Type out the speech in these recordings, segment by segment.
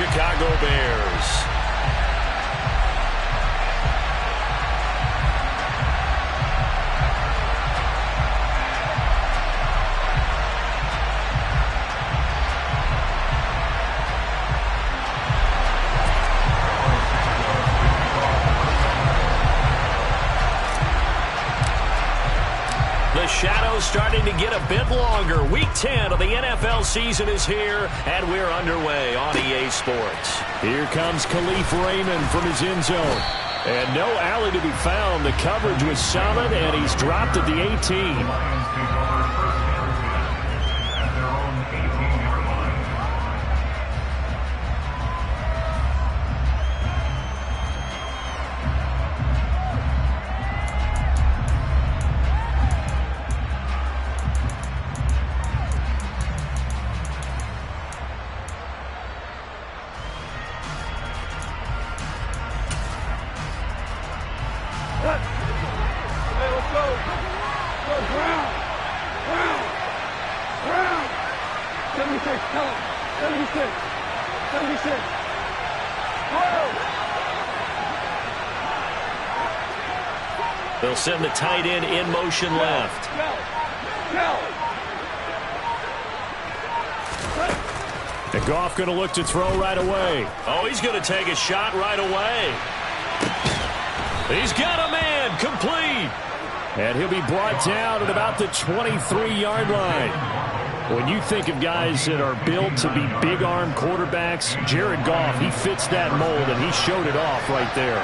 Chicago Bears. The shadow's starting to get a bit longer. Week 10 of the NFL season is here, and we're underway on EA Sports. Here comes Khalif Raymond from his end zone. And no alley to be found. The coverage was solid, and he's dropped at the 18. They'll send the tight end in motion left. And Goff going to look to throw right away. Oh, he's going to take a shot right away. He's got a man, complete. And he'll be brought down at about the 23-yard line. When you think of guys that are built to be big-arm quarterbacks, Jared Goff, he fits that mold, and he showed it off right there.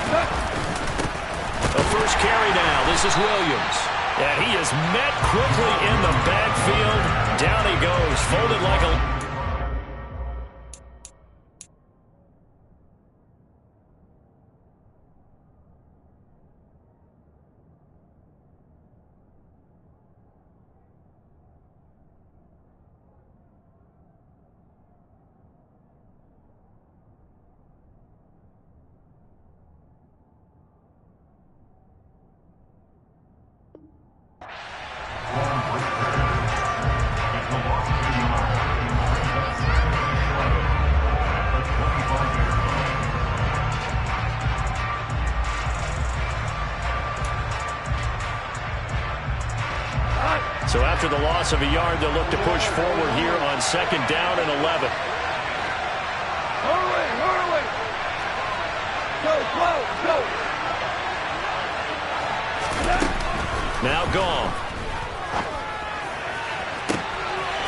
The first carry now. This is Williams. And he is met quickly in the backfield. Down he goes, folded like a... So after the loss of a yard, they'll look to push forward here on 2nd down and 11. Hurry! Go! Now Goff.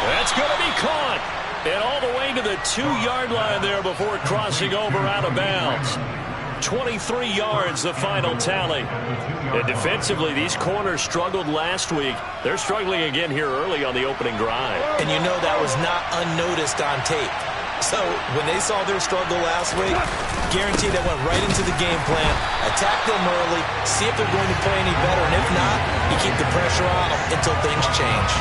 That's going to be caught. And all the way to the 2-yard line there before crossing over out of bounds. 23 yards, the final tally. And defensively, these corners struggled last week. They're struggling again here early on the opening drive. And you know that was not unnoticed on tape. So when they saw their struggle last week, guaranteed they went right into the game plan, attack them early, see if they're going to play any better, and if not, you keep the pressure on them until things change.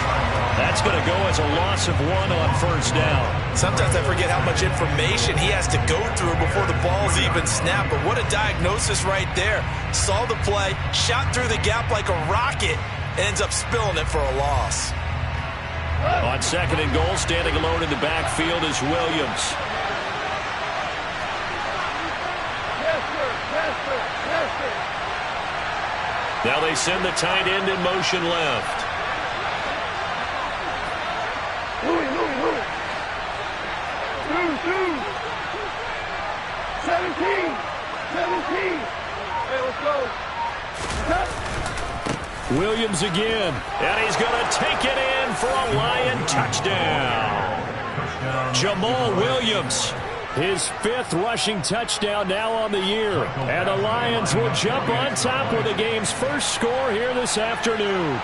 That's going to go as a loss of 1 on 1st down. Sometimes I forget how much information he has to go through before the ball's even snapped, but what a diagnosis right there. Saw the play, shot through the gap like a rocket, and ends up spilling it for a loss. On 2nd and goal, standing alone in the backfield is Williams. Now they send the tight end in motion left. Louis. 17. Hey, let's go. Williams again, and he's going to take it in for a Lion touchdown. Jamal Williams, his 5th rushing touchdown now on the year. And the Lions will jump on top with the game's first score here this afternoon.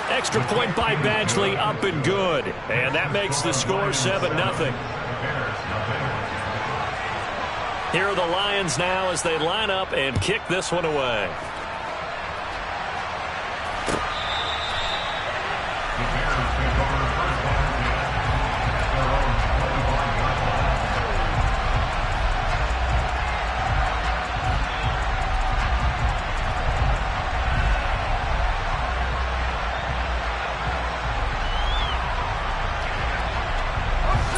Extra point by Badgley, up and good. And that makes the score 7-0. Here are the Lions now as they line up and kick this one away.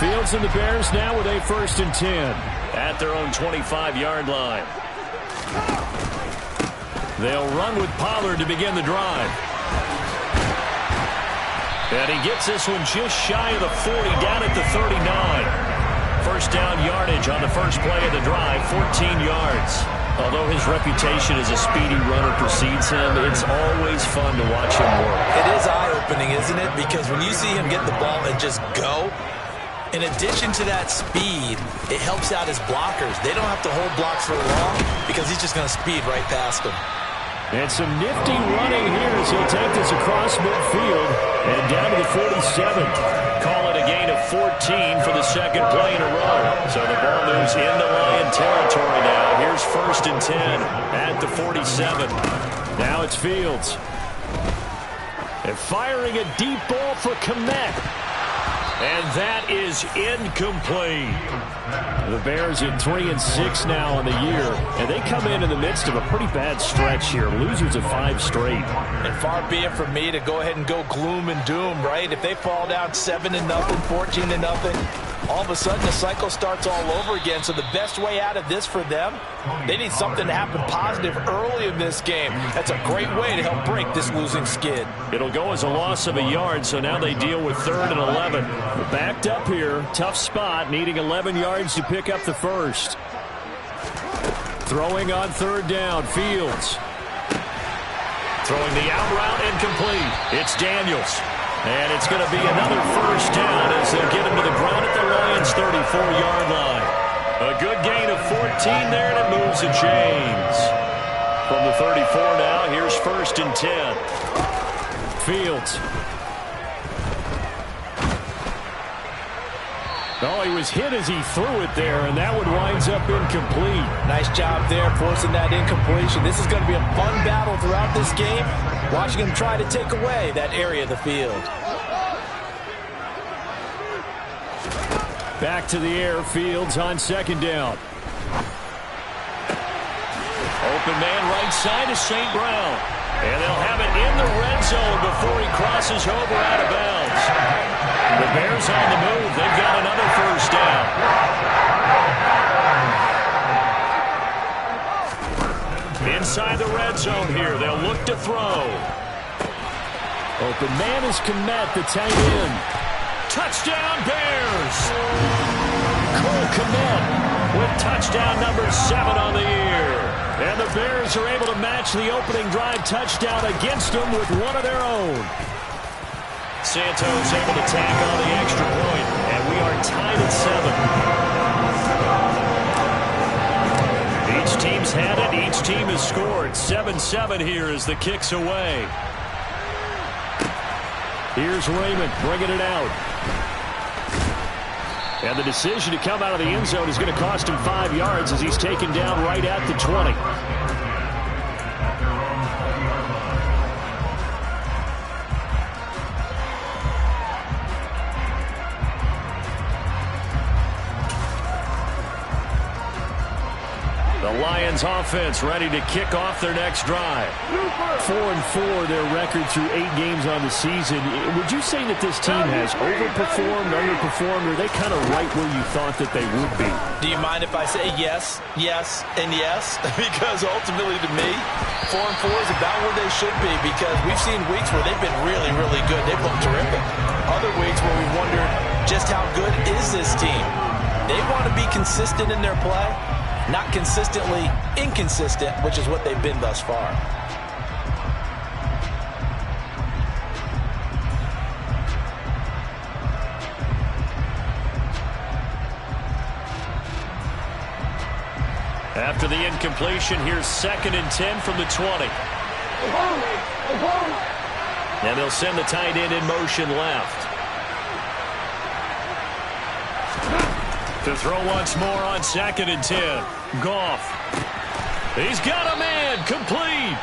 Fields and the Bears now with a 1st and 10 at their own 25-yard line. They'll run with Pollard to begin the drive. And he gets this one just shy of the 40, down at the 39. First down yardage on the first play of the drive, 14 yards. Although his reputation as a speedy runner precedes him, it's always fun to watch him work. It is eye-opening, isn't it? Because when you see him get the ball and just go, in addition to that speed, it helps out his blockers. They don't have to hold blocks for long because he's just going to speed right past them. And some nifty running here as he'll take this across midfield and down to the 47. Call it a gain of 14 for the second play in a row. So the ball moves into Lion territory now. Here's 1st and 10 at the 47. Now it's Fields. And firing a deep ball for Kmet. And that is incomplete. The Bears at 3-6 now on the year, and they come in the midst of a pretty bad stretch here. Losers of 5 straight. And far be it from me to go ahead and go gloom and doom, right? If they fall down 7-0, 14-0, all of a sudden the cycle starts all over again. So the best way out of this for them, they need something to happen positive early in this game. That's a great way to help break this losing skid. It'll go as a loss of a yard, so now they deal with 3rd and 11. Backed up here, tough spot, needing 11 yards to pick up the first. Throwing on 3rd down, Fields. Throwing the out route incomplete. It's Daniels. And it's going to be another 1st down as they get him to the ground at the Lions' 34-yard line. A good gain of 14 there, and it moves the chains. From the 34 now, here's 1st and 10. Fields. Oh, he was hit as he threw it there, and that one winds up incomplete. Nice job there, forcing that incompletion. This is going to be a fun battle throughout this game, watching him try to take away that area of the field. Back to the air, Fields on 2nd down. Open man right side is St. Brown. And they'll have it in the red zone before he crosses over out of bounds. The Bears on the move. They've got another 1st down. Inside the red zone here. They'll look to throw. Open man is Kmet, the tight end. Touchdown Bears! Cole Kmet with touchdown number 7 on the year. And the Bears are able to match the opening drive touchdown against them with one of their own. Santos able to tack on the extra point, and we are tied at 7. Each team's had it. Each team has scored. 7-7 here as the kick's away. Here's Raymond bringing it out. And the decision to come out of the end zone is going to cost him 5 yards as he's taken down right at the 20. The Lions offense ready to kick off their next drive. 4-4 their record through 8 games on the season. Would you say that this team has overperformed, underperformed, or are they kind of right where you thought that they would be? Do you mind if I say yes, yes, and yes? Because ultimately to me, 4-4 is about where they should be, because we've seen weeks where they've been really, really good. They've looked terrific. Other weeks where we wondered just how good is this team. They want to be consistent in their play. Not consistently inconsistent, which is what they've been thus far. After the incompletion, here's 2nd and 10 from the 20. And they'll send the tight end in motion left. To throw once more on 2nd and 10. Goff. He's got a man. Complete.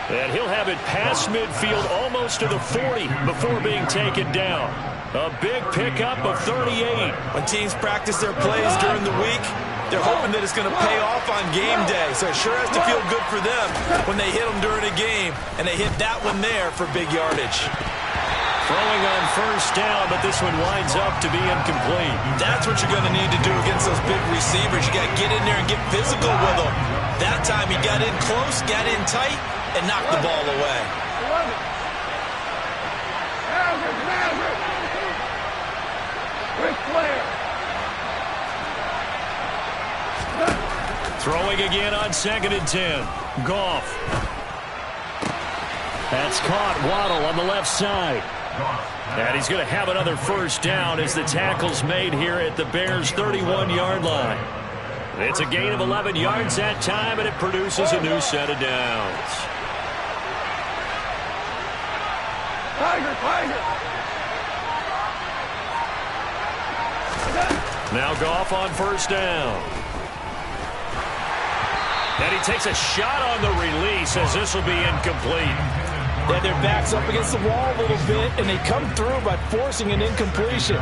And he'll have it past midfield almost to the 40 before being taken down. A big pickup of 38. When teams practice their plays during the week, they're hoping that it's going to pay off on game day. So it sure has to feel good for them when they hit them during a game. And they hit that one there for big yardage. Throwing on first down, but this one winds up to be incomplete. That's what you're going to need to do against those big receivers. You got to get in there and get physical with them. That time he got in close, got in tight, and knocked the ball away. Throwing again on 2nd and 10. Goff. That's caught. Waddle on the left side. And he's going to have another first down as the tackle's made here at the Bears' 31-yard line. It's a gain of 11 yards that time, and it produces a new set of downs. Now Goff on first down. And he takes a shot on the release as this will be incomplete. They had their backs up against the wall a little bit, and they come through by forcing an incompletion.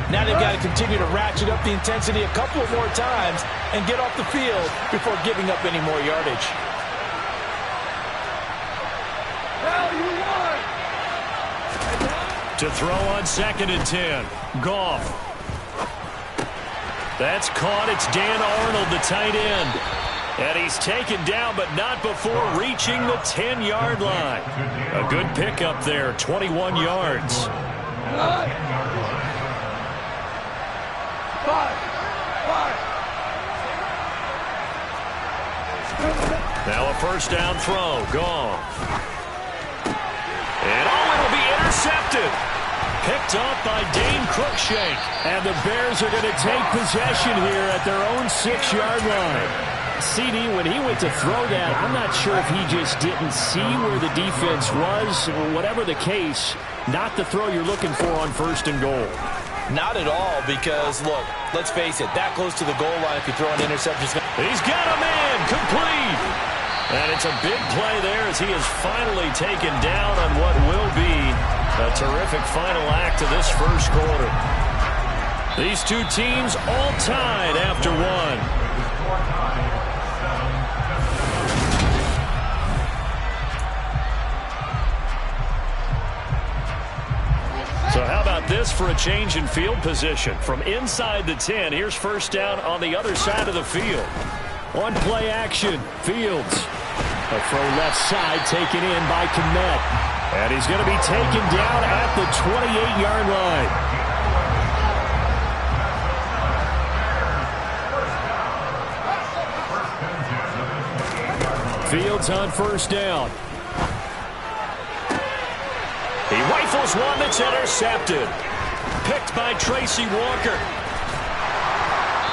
Now they've got to continue to ratchet up the intensity a couple of more times and get off the field before giving up any more yardage. To throw on 2nd and 10. Goff. That's caught. It's Dan Arnold, the tight end. And he's taken down, but not before reaching the 10-yard line. A good pickup there, 21 yards. Now a first down throw. Goff. And it'll be intercepted. Picked up by Dane Cruikshank. And the Bears are going to take possession here at their own 6-yard line. CD, when he went to throw that, I'm not sure if he just didn't see where the defense was. Whatever the case, not the throw you're looking for on 1st and goal. Not at all, because, look, let's face it, that close to the goal line, if you throw an interception. He's got a man, complete. And it's a big play there as he is finally taken down on what will be a terrific final act of this first quarter. These two teams all tied after one. So how about this for a change in field position? From inside the 10, here's first down on the other side of the field. On play action, Fields. A throw left side taken in by Kmet. And he's going to be taken down at the 28-yard line. Fields on first down. He rifles one that's intercepted. Picked by Tracy Walker.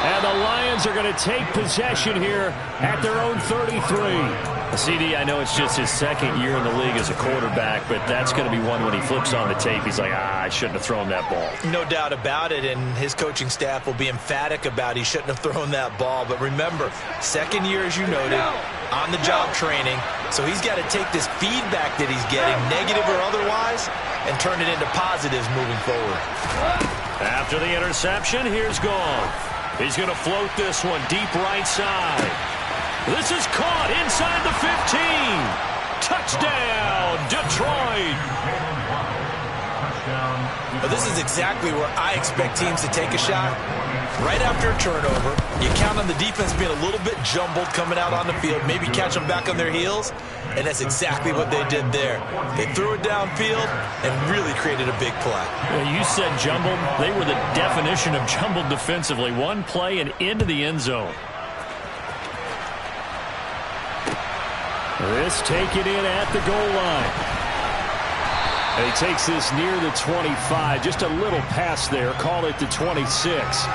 And the Lions are going to take possession here at their own 33. CD, I know it's just his 2nd year in the league as a quarterback, but that's going to be one when he flips on the tape. He's like, I shouldn't have thrown that ball. No doubt about it, and his coaching staff will be emphatic about he shouldn't have thrown that ball. But remember, 2nd year, as you noted, on-the-job training. So he's got to take this feedback that he's getting, negative or otherwise, and turn it into positives moving forward. After the interception, here's Goff. He's going to float this one deep right side. This is caught inside the 15. Touchdown, Detroit. Well, this is exactly where I expect teams to take a shot. Right after a turnover, you count on the defense being a little bit jumbled coming out on the field, maybe catch them back on their heels, and that's exactly what they did there. They threw it downfield and really created a big play. Well, you said jumbled. They were the definition of jumbled defensively. One play and into the end zone. This taken in at the goal line. And he takes this near the 25. Just a little pass there. Call it the 26.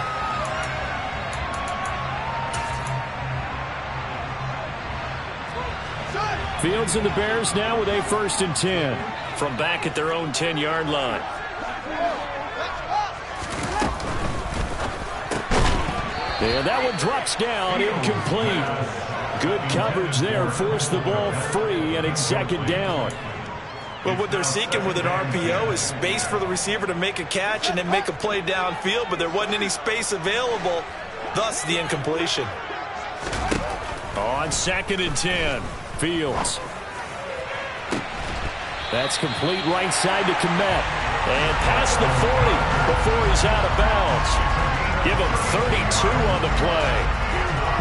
Fields and the Bears now with a 1st and 10 from back at their own 10-yard line. And that one drops down, incomplete. Good coverage there, forced the ball free, and it's 2nd down. Well, what they're seeking with an RPO is space for the receiver to make a catch and then make a play downfield, but there wasn't any space available, thus the incompletion. On 2nd and 10, Fields. That's complete right side to Kmet. And past the 40 before he's out of bounds. Give him 32 on the play.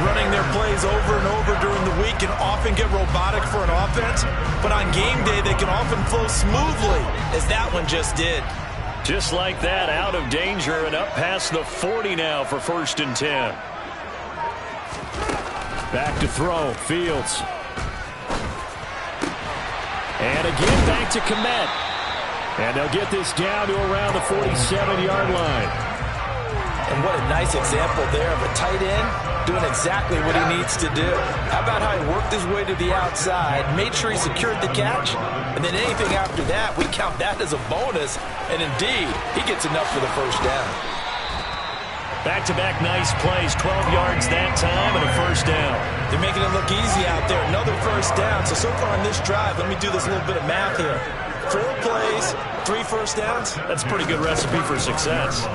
Running their plays over and over during the week can often get robotic for an offense, but on game day they can often flow smoothly, as that one just did. Just like that, out of danger and up past the 40 now for 1st and 10. Back to throw, Fields. And again back to Kmet. And they'll get this down to around the 47-yard line. And what a nice example there of a tight end doing exactly what he needs to do. How about how he worked his way to the outside, made sure he secured the catch, and then anything after that, we count that as a bonus. And indeed, he gets enough for the first down. Back-to-back nice plays, 12 yards that time and a first down. They're making it look easy out there. Another first down. So far on this drive, let me do this little bit of math here. 4 plays, 3 first downs. That's a pretty good recipe for success.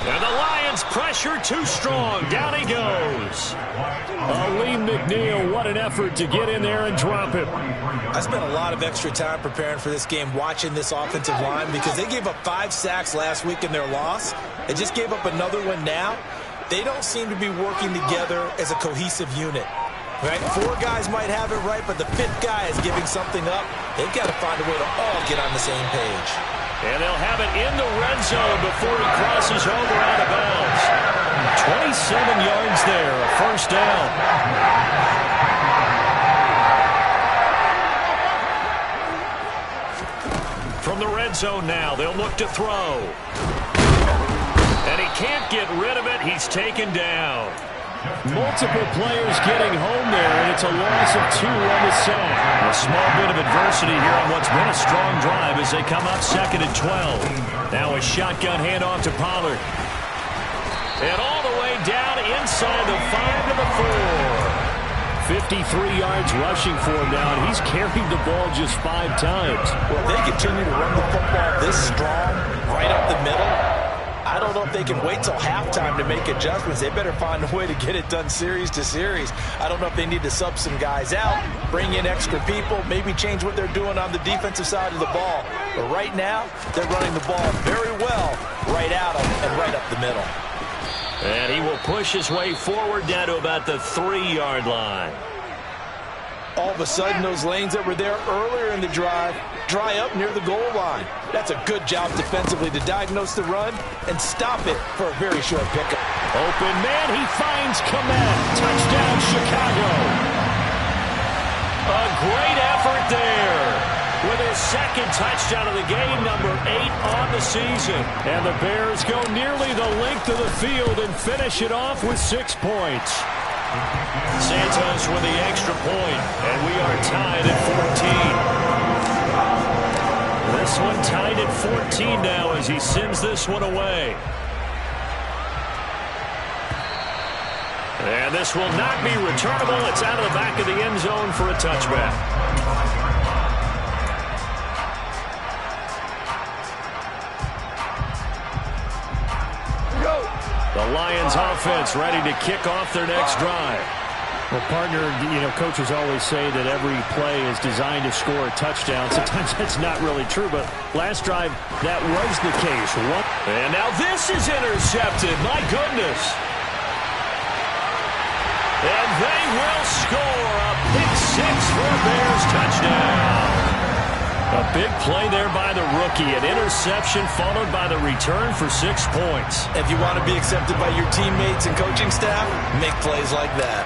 And the Lions pressure too strong. Down he goes. Lee McNeil, what an effort to get in there and drop it. I spent a lot of extra time preparing for this game watching this offensive line because they gave up 5 sacks last week in their loss. They just gave up another one now. They don't seem to be working together as a cohesive unit. Right? 4 guys might have it right, but the 5th guy is giving something up. They've got to find a way to all get on the same page. And they'll have it in the red zone before he crosses over out of bounds. 27 yards there, a first down. From the red zone now, they'll look to throw. And he can't get rid of it. He's taken down. Multiple players getting home there, and it's a loss of 2 on the sack. A small bit of adversity here on what's been a strong drive as they come up 2nd and 12. Now a shotgun handoff to Pollard. And all the way down inside the 5 to the 4. 53 yards rushing for him now, and he's carried the ball just 5 times. Well, if they continue to run the football this strong, right up the middle, I don't know if they can wait till halftime to make adjustments. They better find a way to get it done series to series. I don't know if they need to sub some guys out, bring in extra people, maybe change what they're doing on the defensive side of the ball. But right now, they're running the ball very well right at them and right up the middle. And he will push his way forward down to about the 3-yard line. All of a sudden, those lanes that were there earlier in the drive dry up near the goal line. That's a good job defensively to diagnose the run and stop it for a very short pickup. Open man, he finds Kmet. Touchdown, Chicago. A great effort there with his 2nd touchdown of the game, number 8 on the season. And the Bears go nearly the length of the field and finish it off with 6 points. Santos with the extra point, and we are tied at 14. This one tied at 14 now as he sends this one away. And this will not be returnable. It's out of the back of the end zone for a touchback. The Lions offense ready to kick off their next drive. Well, partner, coaches always say that every play is designed to score a touchdown. Sometimes that's not really true, but last drive, that was the case. And now this is intercepted. My goodness. And they will score a pick 6 for a Bears touchdown. A big play there by the rookie. An interception followed by the return for 6 points. If you want to be accepted by your teammates and coaching staff, make plays like that.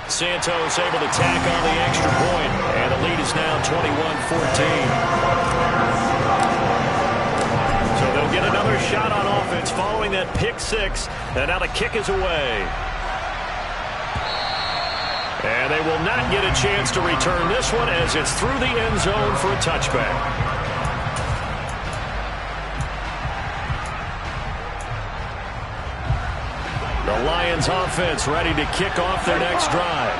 Santos able to tack on the extra point, and the lead is now 21-14. So they'll get another shot on offense following that pick 6, and now the kick is away. And they will not get a chance to return this one as it's through the end zone for a touchback. The Lions offense ready to kick off their next drive.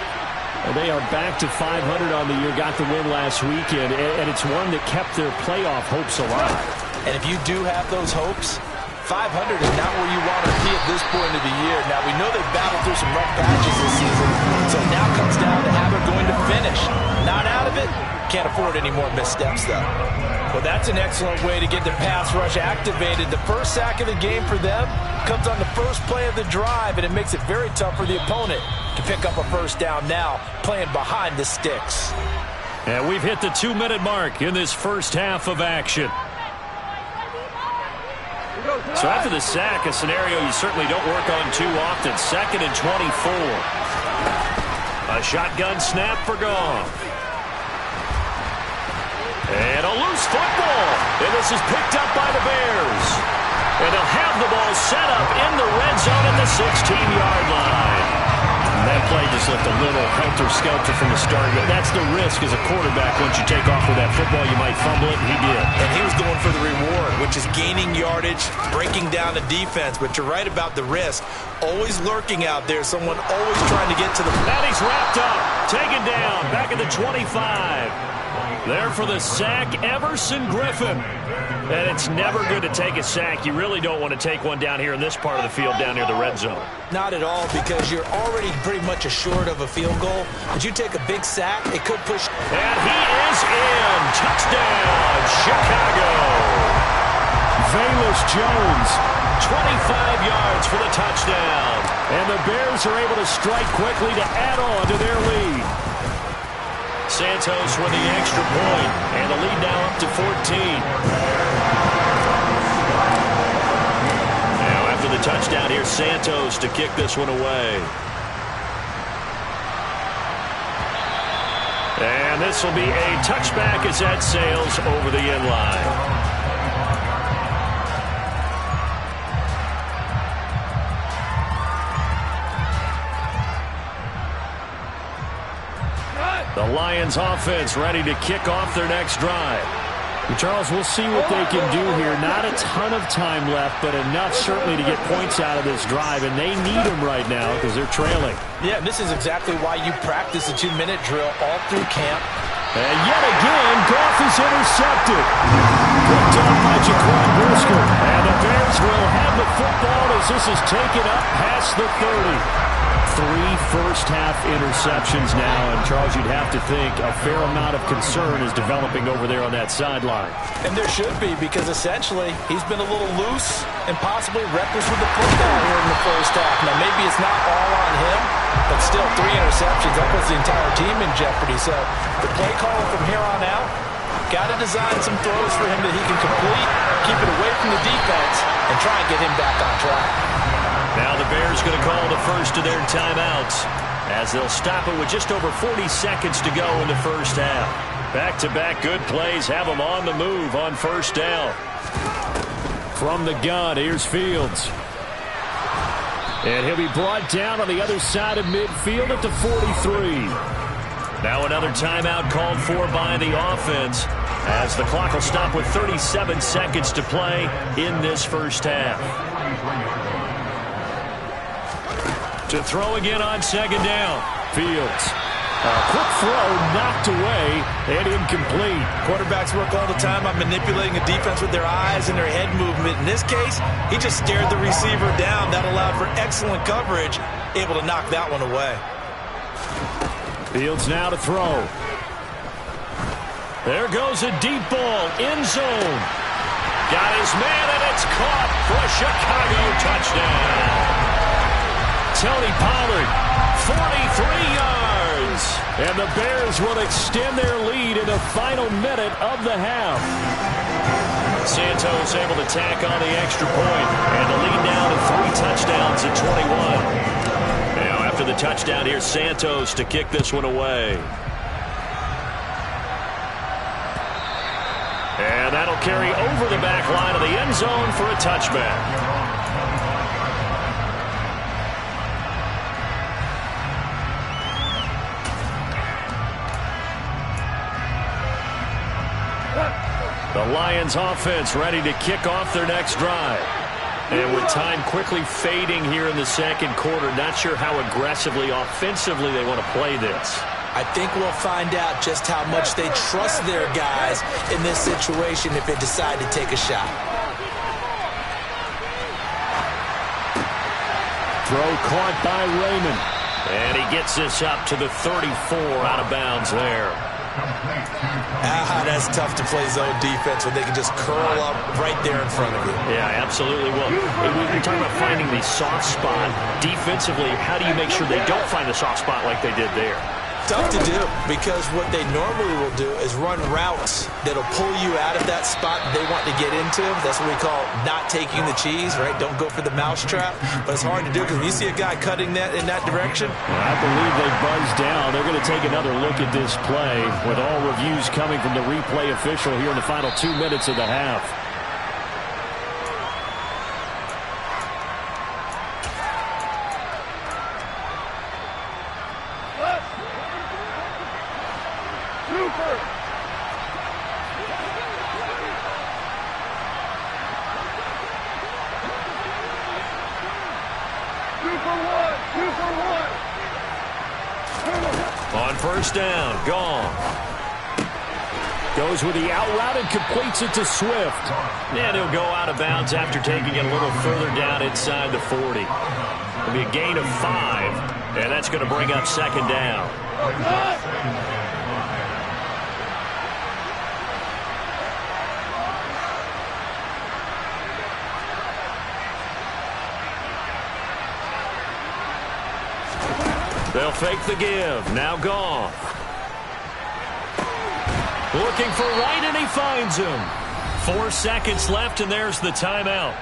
Well, they are back to 500 on the year, got the win last weekend, and it's one that kept their playoff hopes alive. And if you do have those hopes, 500 is not where you want to be at this point of the year. Now, we know they've battled through some rough patches this season, so now it comes down to having Can't afford any more missteps, though. Well, that's an excellent way to get the pass rush activated. The first sack of the game for them comes on the first play of the drive, and it makes it very tough for the opponent to pick up a first down now, playing behind the sticks. And we've hit the 2-minute mark in this first half of action. So after the sack, a scenario you certainly don't work on too often. 2nd and 24. A shotgun snap for Goff. And a loose football. And this is picked up by the Bears. And they'll have the ball set up in the red zone at the 16-yard line. And that play just looked a little helter-skelter from the start. But that's the risk as a quarterback. Once you take off with that football, you might fumble it, and he did. And he was going for the reward, which is gaining yardage, breaking down the defense. But you're right about the risk. Always lurking out there. Someone always trying to get to the... Now he's wrapped up. Taken down. Back at the 25. There for the sack, Everson Griffin. And it's never good to take a sack. You really don't want to take one down here in this part of the field, down near the red zone. Not at all, because you're already pretty much assured of a field goal. But you take a big sack, it could push. And he is in. Touchdown, Chicago. Velus Jones, 25 yards for the touchdown. And the Bears are able to strike quickly to add on to their lead. Santos with the extra point, and the lead now up to 14. Now after the touchdown, here's Santos to kick this one away. And this will be a touchback as that sails over the end line. The Lions offense ready to kick off their next drive. Charles, we'll see what they can do here. Not a ton of time left, but enough certainly to get points out of this drive, and they need them right now because they're trailing. Yeah, this is exactly why you practice a 2-minute drill all through camp. And yet again, Goff is intercepted. Picked up by Jaquan Brisker. And the Bears will have the football as this is taken up past the 30. 3 first-half interceptions now, and Charles, you'd have to think a fair amount of concern is developing over there on that sideline. And there should be, because essentially he's been a little loose and possibly reckless with the football here in the first half. Now, maybe it's not all on him, but still 3 interceptions. That puts the entire team in jeopardy. So the play caller from here on out, got to design some throws for him that he can complete, keep it away from the defense, and try and get him back on track. Now the Bears going to call the first of their timeouts as they'll stop it with just over 40 seconds to go in the first half. Back-to-back good plays have them on the move on first down. From the gun, here's Fields. And he'll be brought down on the other side of midfield at the 43. Now another timeout called for by the offense as the clock will stop with 37 seconds to play in this first half. To throw again on second down. Fields. A quick throw knocked away and incomplete. Quarterbacks work all the time on manipulating a defense with their eyes and their head movement. In this case, he just stared the receiver down. That allowed for excellent coverage, able to knock that one away. Fields now to throw. There goes a deep ball, end zone. Got his man, and it's caught for a Chicago touchdown. Tony Pollard, 43 yards. And the Bears will extend their lead in the final minute of the half. Santos able to tack on the extra point, and the lead now to 3 touchdowns at 21. Now after the touchdown, here's Santos to kick this one away. And that'll carry over the back line of the end zone for a touchback. The Lions offense ready to kick off their next drive. And with time quickly fading here in the second quarter, not sure how aggressively, offensively they want to play this. I think we'll find out just how much they trust their guys in this situation if they decide to take a shot. Throw caught by Raymond. And he gets this up to the 34 out of bounds there. That's tough to play zone defense when they can just curl up right there in front of you. Yeah, absolutely. Well, we're talking about finding the soft spot. Defensively, how do you make sure they don't find the soft spot like they did there? Tough to do, because what they normally will do is run routes that'll pull you out of that spot they want to get into. That's what we call not taking the cheese, right? Don't go for the mousetrap. But it's hard to do, because when you see a guy cutting that in that direction. I believe they buzzed down. They're going to take another look at this play, with all reviews coming from the replay official here in the final 2 minutes of the half. On first down, gone. Goes with the out route and completes it to Swift. And he'll go out of bounds after taking it a little further down inside the 40. It'll be a gain of 5, and that's going to bring up second down. They'll fake the give. Now gone. Looking for right, and he finds him. 4 seconds left, and there's the timeout.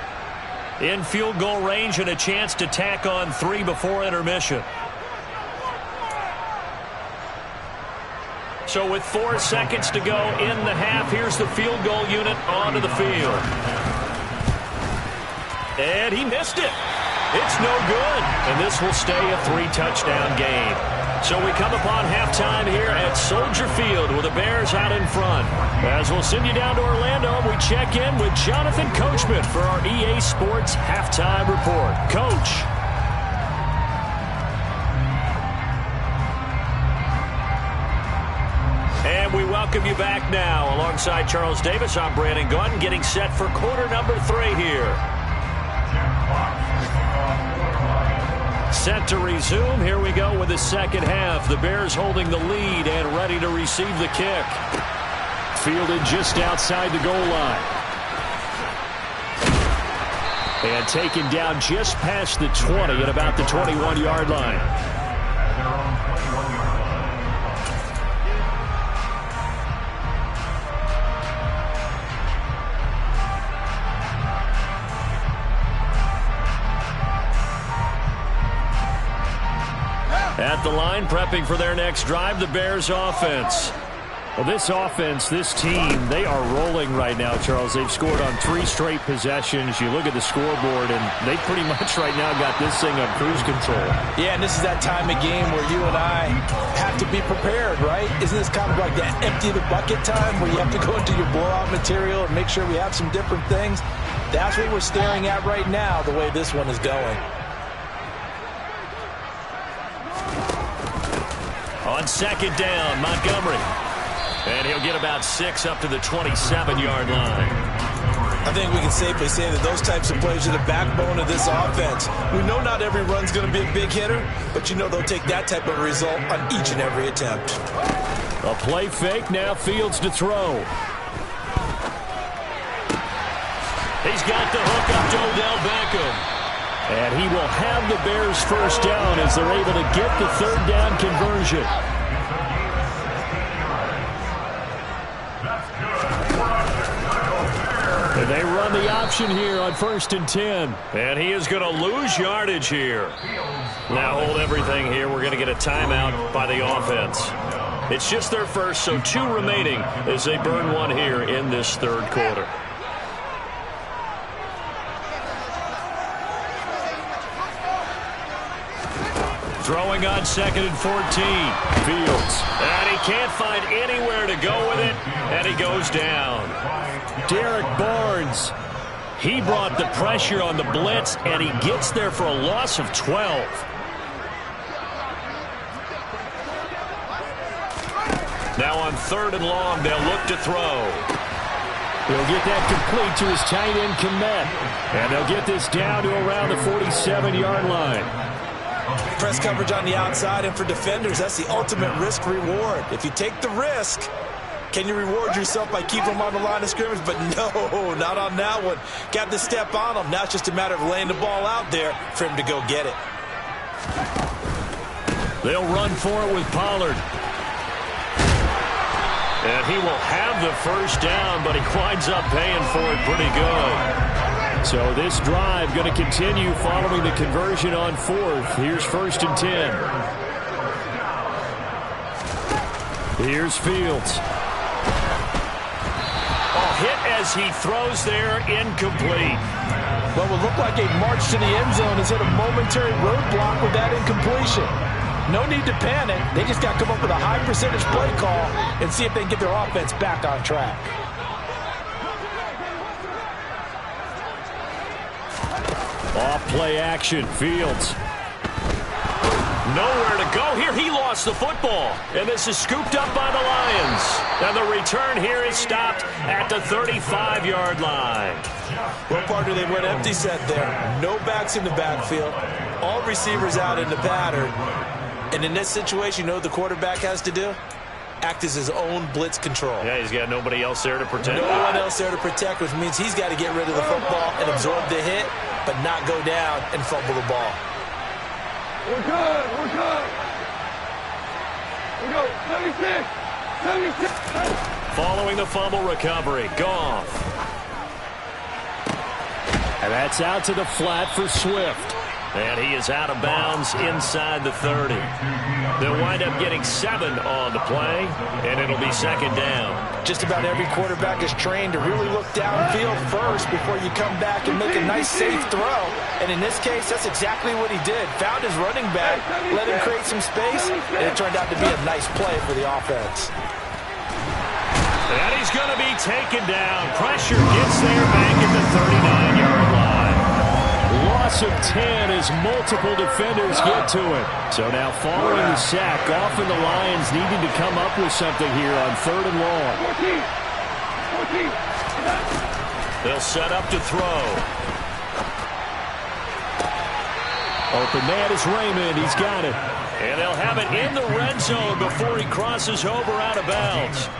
In field goal range and a chance to tack on 3 before intermission. So with 4 seconds to go in the half, here's the field goal unit onto the field. And he missed it. It's no good, and this will stay a 3-touchdown game. So we come upon halftime here at Soldier Field with the Bears out in front. As we'll send you down to Orlando, we check in with Jonathan Coachman for our EA Sports Halftime Report. Coach. And we welcome you back now. Alongside Charles Davis, I'm Brandon Gaudin, getting set for quarter number 3 here. Set to resume. Here we go with the second half. The Bears holding the lead and ready to receive the kick. Fielded just outside the goal line. And taken down just past the 20 at about the 21-yard line. At the line, prepping for their next drive, the Bears offense. Well, this offense, this team, they are rolling right now, Charles. They've scored on 3 straight possessions. You look at the scoreboard, and they pretty much right now got this thing on cruise control. Yeah, and this is that time of game where you and I have to be prepared, right? Isn't this kind of like that empty the bucket time where you have to go into your blowout material and make sure we have some different things? That's what we're staring at right now, the way this one is going. On second down, Montgomery. And he'll get about 6 up to the 27-yard line. I think we can safely say that those types of plays are the backbone of this offense. We know not every run's going to be a big hitter, but you know they'll take that type of result on each and every attempt. A play fake, now Fields to throw. He's got the hook up to Odell Beckham. And he will have the Bears first down as they're able to get the third down conversion. And they run the option here on 1st and 10. And he is going to lose yardage here. Now hold everything here. We're going to get a timeout by the offense. It's just their first, so 2 remaining as they burn 1 here in this third quarter. Throwing on 2nd and 14. Fields. And he can't find anywhere to go with it, and he goes down. Derek Barnes. He brought the pressure on the blitz, and he gets there for a loss of 12. Now on 3rd and long, they'll look to throw. He'll get that complete to his tight end, Kmet. And they'll get this down to around the 47-yard line. Press coverage on the outside, and for defenders, that's the ultimate risk-reward. If you take the risk, can you reward yourself by keeping them on the line of scrimmage? But no, not on that one. Got to step on them. Now it's just a matter of laying the ball out there for him to go get it. They'll run for it with Pollard. And he will have the first down, but he winds up paying for it pretty good. So this drive going to continue following the conversion on 4th. Here's 1st and 10. Here's Fields. Hit as he throws there, incomplete. What will look like a march to the end zone has hit a momentary roadblock with that incompletion. No need to panic. They just got to come up with a high percentage play call and see if they can get their offense back on track. Off play action, Fields. Nowhere to go here. He lost the football. And this is scooped up by the Lions. And the return here is stopped at the 35-yard line. Well, partner, they went empty set there. No backs in the backfield. All receivers out in the pattern. And in this situation, you know what the quarterback has to do? Act as his own blitz control. Yeah, he's got nobody else there to protect. No one else there to protect, which means he's got to get rid of the football and absorb the hit, but not go down and fumble the ball. We're good. We're good. We go. 76. 76. Following the fumble recovery, Goff. And that's out to the flat for Swift. And he is out of bounds inside the 30. They'll wind up getting 7 on the play, and it'll be 2nd down. Just about every quarterback is trained to really look downfield first before you come back and make a nice, safe throw. And in this case, that's exactly what he did. Found his running back, let him create some space, and it turned out to be a nice play for the offense. And he's going to be taken down. Pressure gets there back at the 39-yard line. Loss of 10 as multiple defenders get to him. So now following the sack, Goff and the Lions needing to come up with something here on 3rd and long. 14. They'll set up to throw. Open man is Raymond. He's got it. And they'll have it in the red zone before he crosses over out of bounds.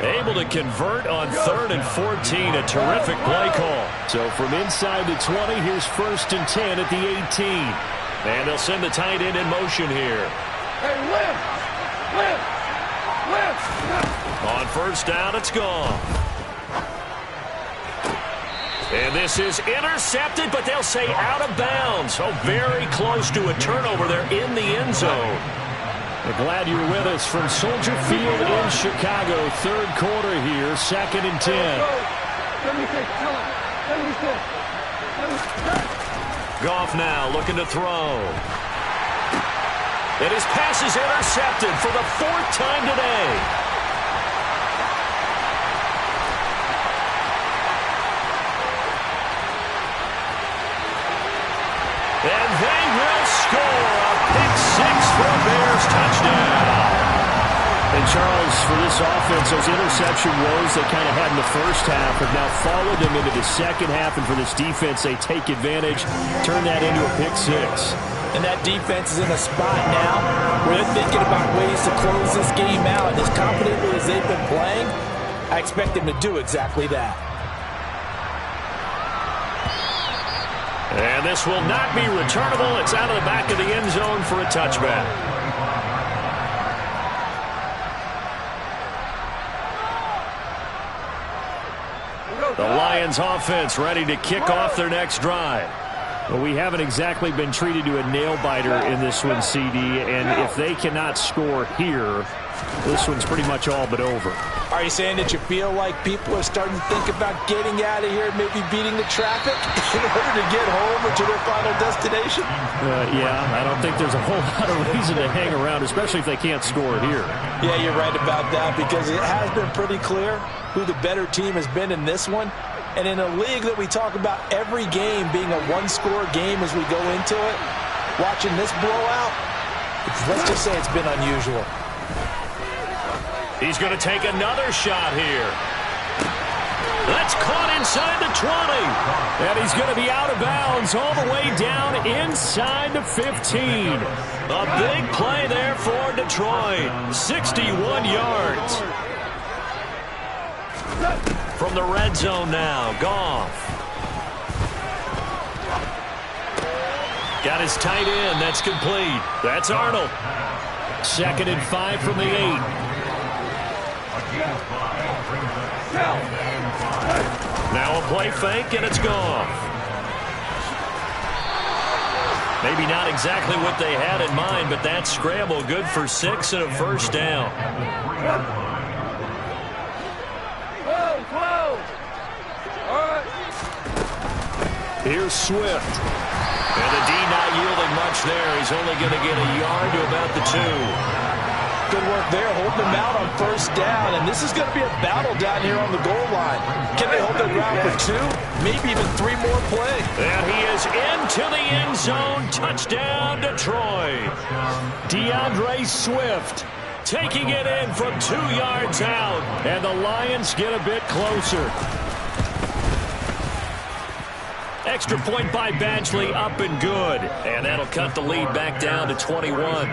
Able to convert on 3rd and 14. A terrific play call. So from inside the 20, here's 1st and 10 at the 18. And they'll send the tight end in motion here. Hey, lift. On 1st down, it's gone. And this is intercepted, but they'll say out of bounds. So very close to a turnover there in the end zone. We're glad you're with us from Soldier Field in Chicago. 3rd quarter here, 2nd and 10. 76, tell him. 76. Goff now looking to throw. And his pass is intercepted for the 4th time today. And they will score a pick 6 for a Bears touchdown. And Charles, for this offense, those interception woes they kind of had in the first half have now followed them into the second half. And for this defense, they take advantage, turn that into a pick 6. And that defense is in a spot now where they're thinking about ways to close this game out. And as confidently as they've been playing, I expect them to do exactly that. And this will not be returnable. It's out of the back of the end zone for a touchback. The Lions offense ready to kick off their next drive. Well, we haven't exactly been treated to a nail-biter in this one, CD, and if they cannot score here, this one's pretty much all but over. Are you saying that you feel like people are starting to think about getting out of here and maybe beating the traffic in order to get home or to their final destination? Yeah, I don't think there's a whole lot of reason to hang around, especially if they can't score here. Yeah, you're right about that because it has been pretty clear who the better team has been in this one. And in a league that we talk about every game being a one-score game as we go into it, watching this blowout, let's just say it's been He's going to take another shot here. That's caught inside the 20. And he's going to be out of bounds all the way down inside the 15. A big play there for Detroit. 61 yards. From the red zone now, Goff. Got his tight end. That's complete. That's Arnold. 2nd and 5 from the 8. Now a play fake, and it's Goff. Maybe not exactly what they had in mind, but that scramble good for 6 and a first down. Here's Swift. And the D not yielding much there. He's only going to get a yard to about the 2. Good work there, holding them out on first down. And this is going to be a battle down here on the goal line. Can they hold their ground for 2? Maybe even 3 more plays. And he is into the end zone. Touchdown, Detroit. DeAndre Swift taking it in from 2 yards out. And the Lions get a bit closer. Extra point by Badgley, up and good. And that'll cut the lead back down to 21.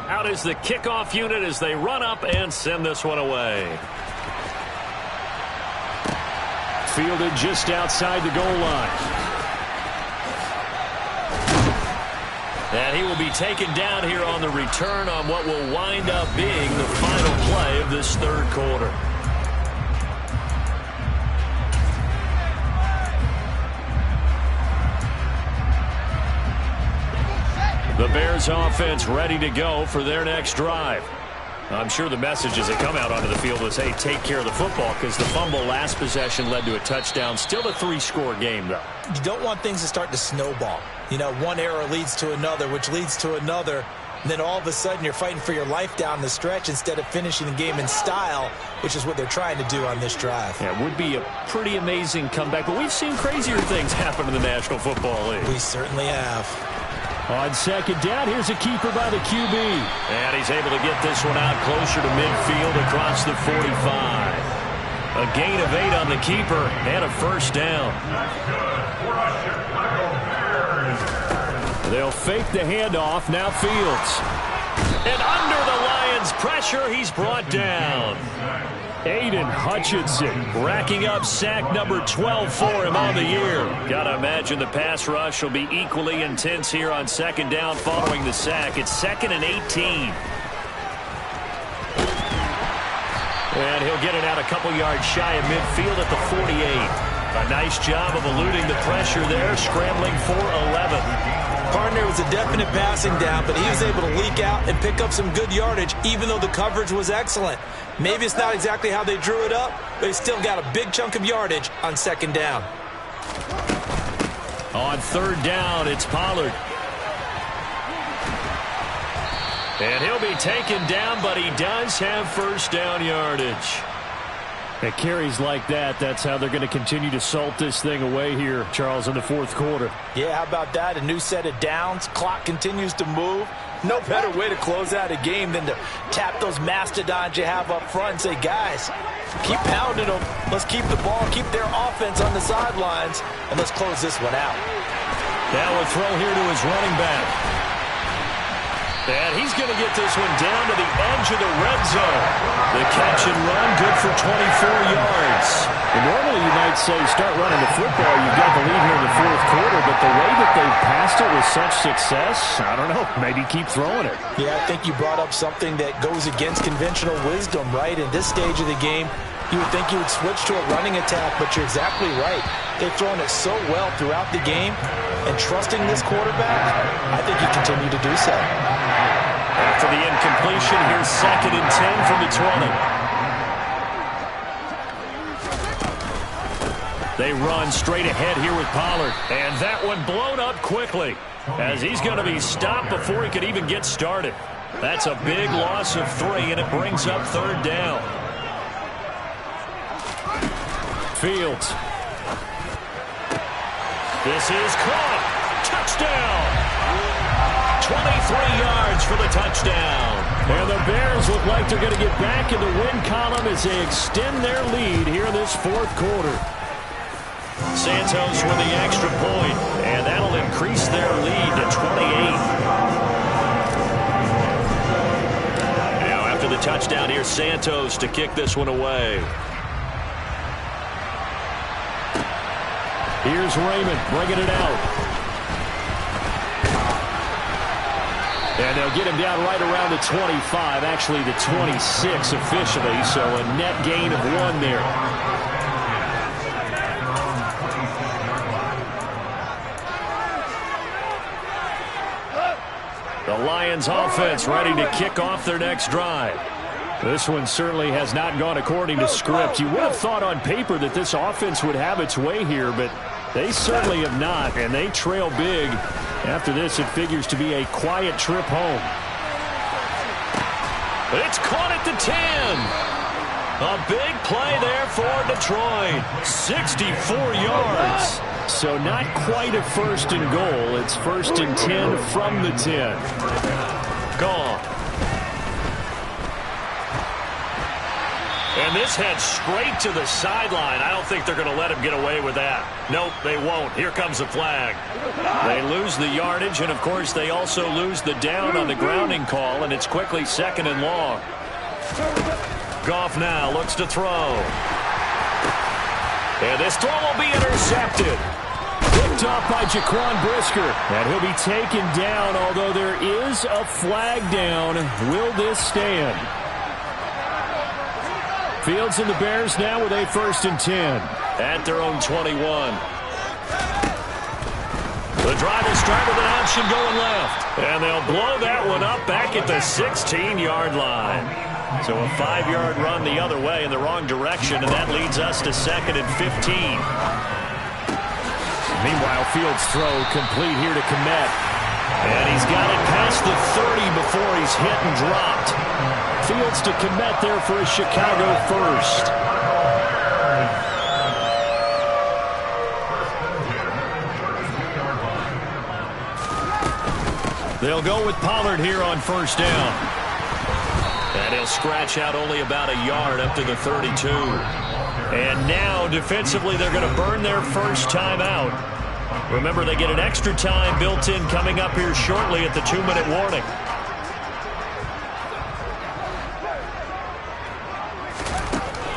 Out is the kickoff unit as they run up and send this one away. Fielded just outside the goal line. And he will be taken down here on the return on what will wind up being the final play of this third quarter. The Bears offense ready to go for their next drive. I'm sure the message as they come out onto the field was, hey, take care of the football, because the fumble last possession led to a touchdown. Still a 3-score game, though. You don't want things to start to snowball. You know, one error leads to another, which leads to another. And then all of a sudden you're fighting for your life down the stretch instead of finishing the game in style, which is what they're trying to do on this drive. Yeah, it would be a pretty amazing comeback, but we've seen crazier things happen in the National Football League. We certainly have. On second down, here's a keeper by the QB. And he's able to get this one out closer to midfield across the 45. A gain of 8 on the keeper and a first down. They'll fake the handoff. Now Fields. And under the Lions' pressure, he's brought down. Aiden Hutchinson racking up sack number 12 for him on the year. Gotta imagine the pass rush will be equally intense here on second down following the sack. It's 2nd and 18. And he'll get it out a couple yards shy of midfield at the 48. A nice job of eluding the pressure there, scrambling for 11. Partner was a definite passing down, but he was able to leak out and pick up some good yardage, even though the coverage was excellent. Maybe it's not exactly how they drew it up, but he still got a big chunk of yardage on second down. On third down, it's Pollard. And he'll be taken down, but he does have first down yardage. At carries like that, that's how they're going to continue to salt this thing away here, Charles, in the fourth quarter. Yeah, how about that? A new set of downs. Clock continues to move. No better way to close out a game than to tap those mastodons you have up front and say, guys, keep pounding them. Let's keep the ball, keep their offense on the sidelines, and let's close this one out. Now a throw here to his running back. And he's going to get this one down to the edge of the red zone. The catch and run, good for 24 yards. And normally you might say start running the football. You've got the lead here in the fourth quarter, but the way that they've passed it with such success, I don't know, maybe keep throwing it. Yeah, I think you brought up something that goes against conventional wisdom, right? In this stage of the game, you would think you would switch to a running attack, but you're exactly right. They've thrown it so well throughout the game, and trusting this quarterback, I think you continue to do so. After the incompletion, here's 2nd and 10 from the 20. They run straight ahead here with Pollard. And that one blown up quickly as he's going to be stopped before he could even get started. That's a big loss of 3, and it brings up third down. Fields. This is caught. Touchdown. 23 yards for the touchdown. And the Bears look like they're going to get back in the win column as they extend their lead here in this fourth quarter. Santos with the extra point, and that'll increase their lead to 28. Now after the touchdown, here's Santos to kick this one away. Here's Raymond bringing it out. And they'll get him down right around the 25, actually the 26 officially, so a net gain of 1 there. The Lions offense ready to kick off their next drive. This one certainly has not gone according to script. You would have thought on paper that this offense would have its way here, but they certainly have not, and they trail big. After this, it figures to be a quiet trip home. It's caught at the 10. A big play there for Detroit. 64 yards. So not quite a first and goal. It's first and 10 from the 10. Gone. And this heads straight to the sideline. I don't think they're going to let him get away with that. Nope, they won't. Here comes the flag. They lose the yardage, and, of course, they also lose the down on the grounding call, and it's quickly 2nd and long. Goff now looks to throw. And this throw will be intercepted. Picked off by Jaquan Brisker. And he'll be taken down, although there is a flag down. Will this stand? Fields and the Bears now with a 1st and 10. At their own 21. The drive will start with an option going left. And they'll blow that one up back at the 16-yard line. So a 5-yard run the other way in the wrong direction, and that leads us to 2nd and 15. Meanwhile, Fields' throw complete here to Kmet. And he's got it past the 30 before he's hit and dropped. Fields to Kmet there for a Chicago first. They'll go with Pollard here on 1st down. And he'll scratch out only about a yard up to the 32. And now, defensively, they're going to burn their first time out. Remember, they get an extra time built in coming up here shortly at the 2-minute warning.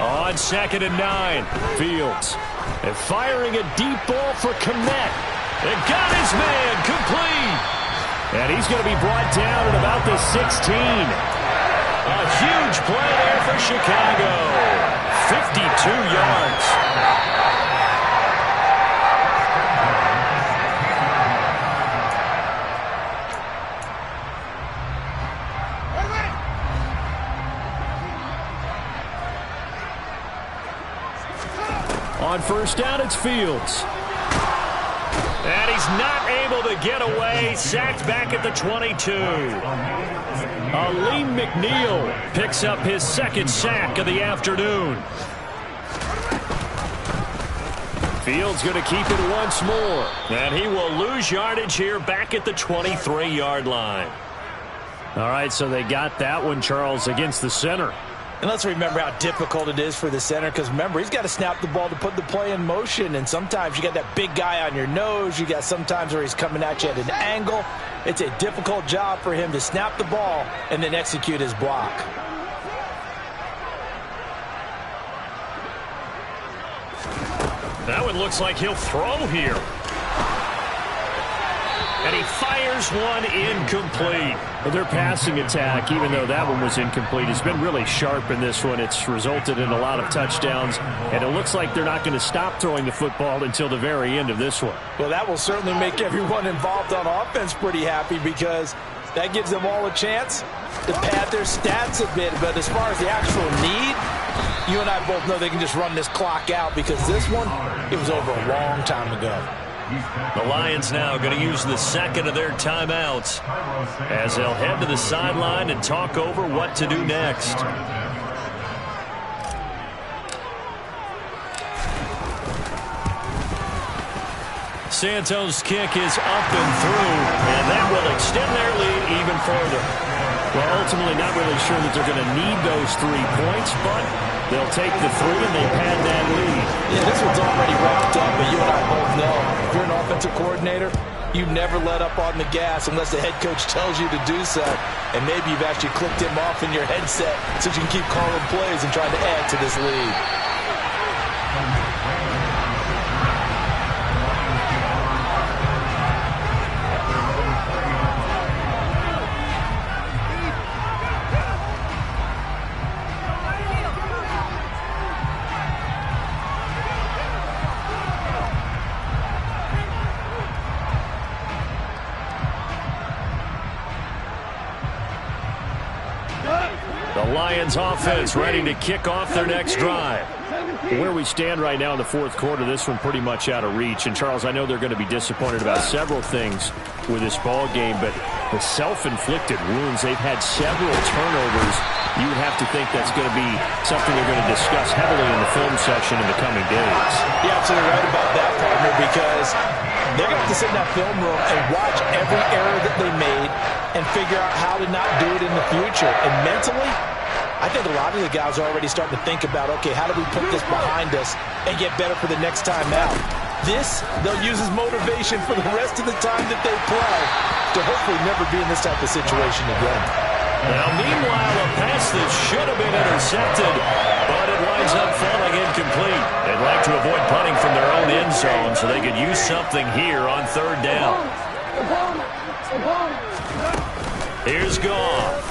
On 2nd and 9, Fields. And firing a deep ball for Kmet. And got his man complete. And he's going to be brought down at about the 16. A huge play there for Chicago. 52 yards. On 1st down, it's Fields. And he's not able to get away. Sacked back at the 22. Aleem McNeil picks up his 2nd sack of the afternoon. Fields going to keep it once more. And he will lose yardage here back at the 23-yard line. All right, so they got that one, Charles, against the center. And let's remember how difficult it is for the center, because remember, he's got to snap the ball to put the play in motion, and sometimes you got that big guy on your nose. You got sometimes where he's coming at you at an angle. It's a difficult job for him to snap the ball and then execute his block. That one looks like he'll throw here. And he fires one incomplete. But their passing attack, even though that one was incomplete, has been really sharp in this one. It's resulted in a lot of touchdowns, and it looks like they're not going to stop throwing the football until the very end of this one. Well, that will certainly make everyone involved on offense pretty happy, because that gives them all a chance to pad their stats a bit. But as far as the actual need, you and I both know they can just run this clock out, because this one, it was over a long time ago. The Lions now going to use the 2nd of their timeouts as they'll head to the sideline and talk over what to do next. Santos' kick is up and through, and that will extend their lead even further. Well, ultimately not really sure that they're going to need those 3 points, but they'll take the 3 and they pad that lead. Yeah, this one's already wrapped up, but you and I both know if you're an offensive coordinator, you never let up on the gas unless the head coach tells you to do so. And maybe you've actually clicked him off in your headset so you can keep calling plays and trying to add to this lead. The Lions offense ready to kick off their next drive. Where we stand right now in the fourth quarter, this one pretty much out of reach. And, Charles, I know they're going to be disappointed about several things with this ball game, but the self-inflicted wounds, they've had several turnovers. You would have to think that's going to be something they're going to discuss heavily in the film session in the coming days. You're absolutely right about that, partner, because they're going to have to sit in that film room and watch every error that they made and figure out how to not do it in the future. And mentally, I think a lot of the guys are already starting to think about, okay, how do we put this behind us and get better for the next time out? This, they'll use as motivation for the rest of the time that they play to hopefully never be in this type of situation again. Now, meanwhile, a pass that should have been intercepted, but it winds up falling incomplete. They'd like to avoid punting from their own end zone so they could use something here on third down. Here's Goff.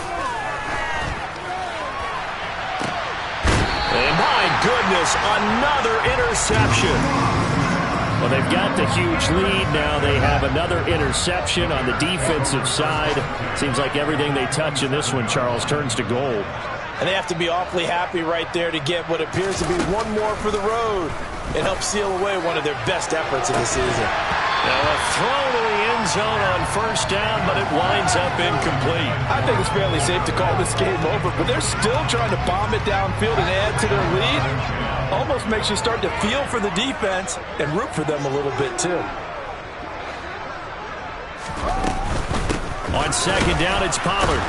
And my goodness, another interception. Well, they've got the huge lead. Now they have another interception on the defensive side. Seems like everything they touch in this one, Charles, turns to gold. And they have to be awfully happy right there to get what appears to be one more for the road and help seal away one of their best efforts of the season. Now a throw to the end zone on first down, but it winds up incomplete. I think it's fairly safe to call this game over, but they're still trying to bomb it downfield and add to their lead. Almost makes you start to feel for the defense and root for them a little bit too. On second down, it's Pollard.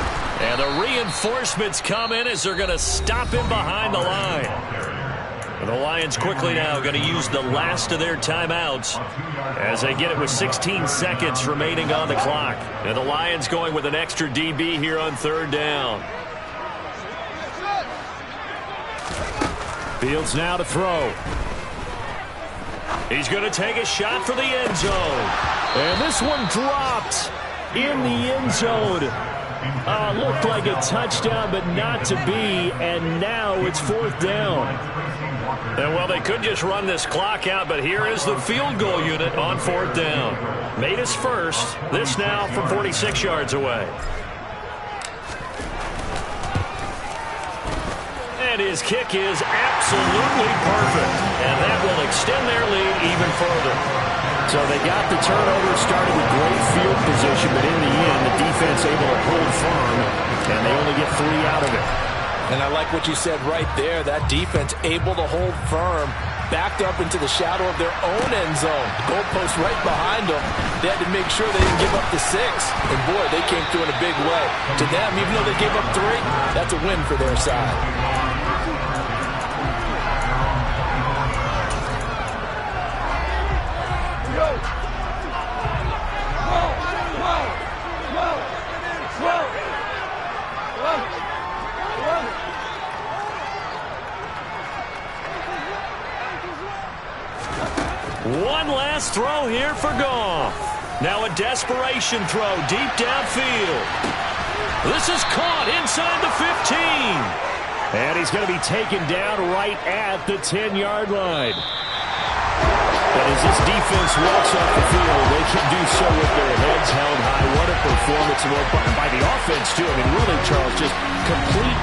And the reinforcements come in as they're going to stop him behind the line. And the Lions quickly now going to use the last of their timeouts as they get it with 16 seconds remaining on the clock. And the Lions going with an extra DB here on third down. Fields now to throw. He's going to take a shot for the end zone. And this one dropped in the end zone. Looked like a touchdown, but not to be. And now it's fourth down. And, well, they could just run this clock out, but here is the field goal unit on fourth down. Made his first. This now from 46 yards away. And his kick is absolutely perfect. And that will extend their lead even further. So they got the turnover, started with great field position, but in the end, the defense able to hold firm, and they only get 3 out of it. And I like what you said right there. That defense able to hold firm, backed up into the shadow of their own end zone. The goalpost right behind them. They had to make sure they didn't give up the 6. And, boy, they came through in a big way. To them, even though they gave up 3, that's a win for their side. One last throw here for Goff. Now a desperation throw deep downfield. This is caught inside the 15. And he's going to be taken down right at the 10-yard line. But as this defense walks off the field, they can do so with their heads held high. What a performance by the offense, too. I mean, really, Charles, just complete